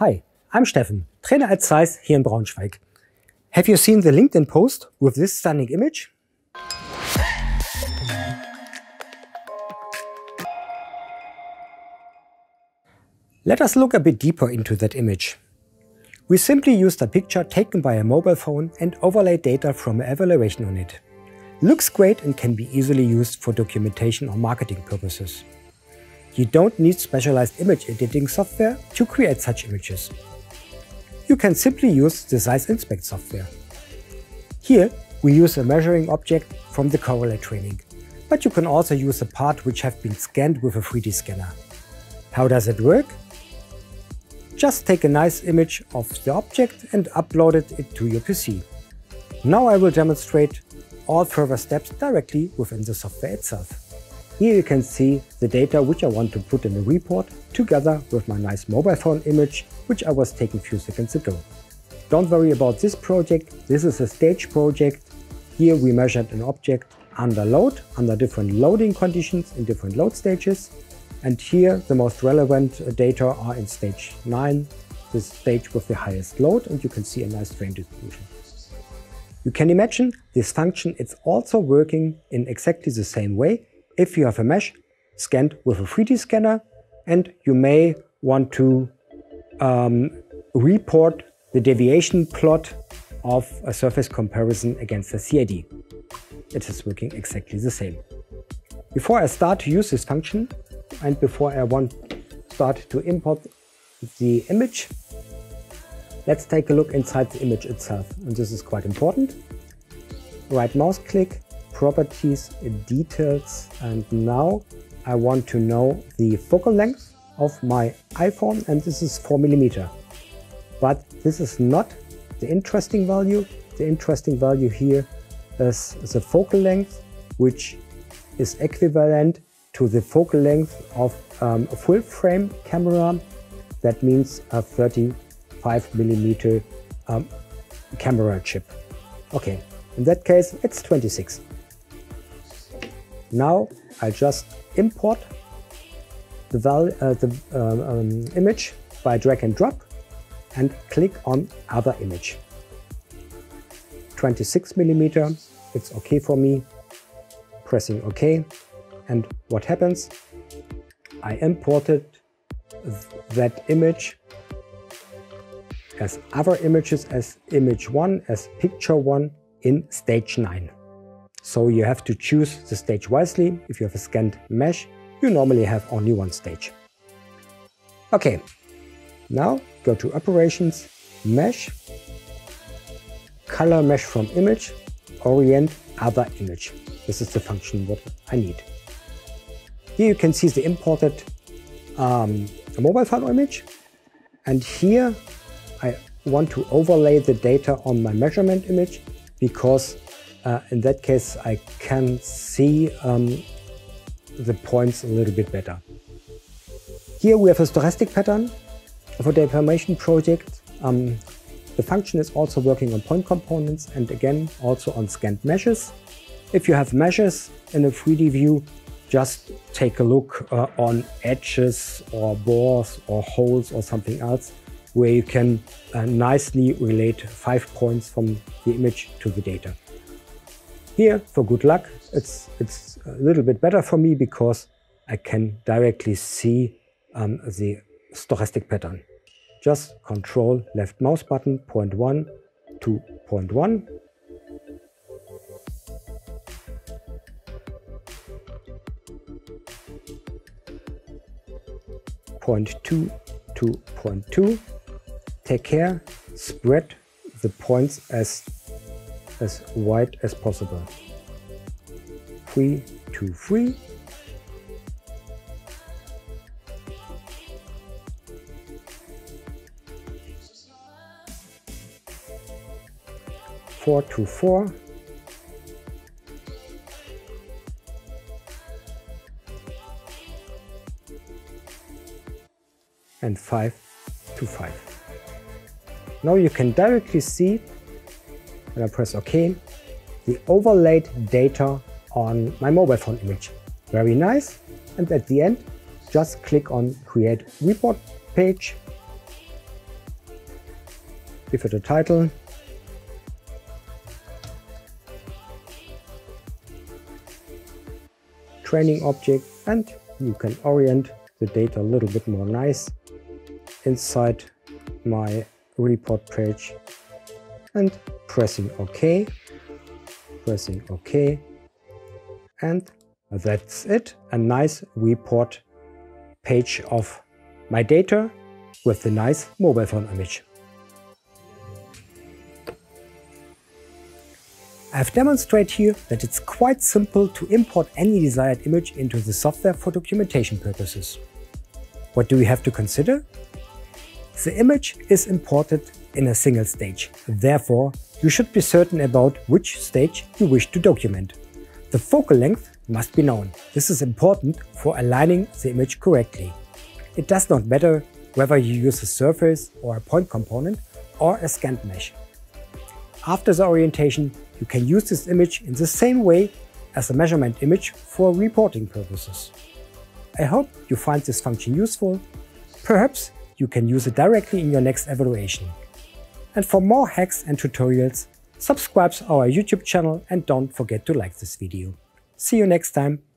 Hi, I'm Steffen, trainer at Zeiss here in Braunschweig. Have you seen the LinkedIn post with this stunning image? Let us look a bit deeper into that image. We simply used a picture taken by a mobile phone and overlaid data from an evaluation on it. Looks great and can be easily used for documentation or marketing purposes. You don't need specialized image editing software to create such images. You can simply use the Zeiss Inspect software. Here we use a measuring object from the correlate training, but you can also use a part which have been scanned with a 3D scanner. How does it work? Just take a nice image of the object and upload it to your PC. Now I will demonstrate all further steps directly within the software itself. Here you can see the data which I want to put in the report together with my nice mobile phone image which I was taking a few seconds ago. Don't worry about this project, this is a stage project. Here we measured an object under load, under different loading conditions in different load stages. And here the most relevant data are in stage 9, the stage with the highest load, and you can see a nice frame distribution. You can imagine this function is also working in exactly the same way if you have a mesh scanned with a 3D scanner and you may want to report the deviation plot of a surface comparison against a CAD. It is working exactly the same. Before I start to use this function and before I start to import the image, let's take a look inside the image itself, and this is quite important. Right mouse click, properties, details, and now I want to know the focal length of my iPhone, and this is 4mm. But this is not the interesting value. The interesting value here is the focal length, which is equivalent to the focal length of a full frame camera. That means a 35mm camera chip. Okay, in that case it's 26. Now I just import the image by drag and drop and click on Other Image. 26mm, it's okay for me. Pressing OK. And what happens? I imported that image as other images, as image 1, as picture 1 in stage 9. So you have to choose the stage wisely. If you have a scanned mesh, you normally have only one stage. Okay, now go to Operations, Mesh, Color Mesh from Image, Orient Other Image. This is the function what I need. Here you can see the imported mobile phone image, and here I want to overlay the data on my measurement image because in that case I can see the points a little bit better. Here we have a stochastic pattern for the information project. The function is also working on point components and again also on scanned meshes. If you have meshes in a 3D view, just take a look on edges or bores or holes or something else where you can nicely relate 5 points from the image to the data. Here, for good luck, it's a little bit better for me because I can directly see the stochastic pattern. Just control left mouse button, point 1 to point 1. Point 2 to point 2. Take care, spread the points as wide as possible. 3 to 3. Four to 4. And 5 to 5. Now you can directly see, when I press OK, the overlaid data on my mobile phone image. Very nice. And at the end, just click on Create Report Page give it a title. Training object, and you can orient the data a little bit more nice inside my report page, and pressing OK, and that's it, a nice report page of my data with the nice mobile phone image. I've demonstrated here that it's quite simple to import any desired image into the software for documentation purposes. What do we have to consider? The image is imported in a single stage, therefore you should be certain about which stage you wish to document. The focal length must be known. This is important for aligning the image correctly. It does not matter whether you use a surface or a point component or a scanned mesh. After the orientation, you can use this image in the same way as a measurement image for reporting purposes. I hope you find this function useful. Perhaps you can use it directly in your next evaluation. And for more hacks and tutorials, subscribe to our YouTube channel and don't forget to like this video. See you next time.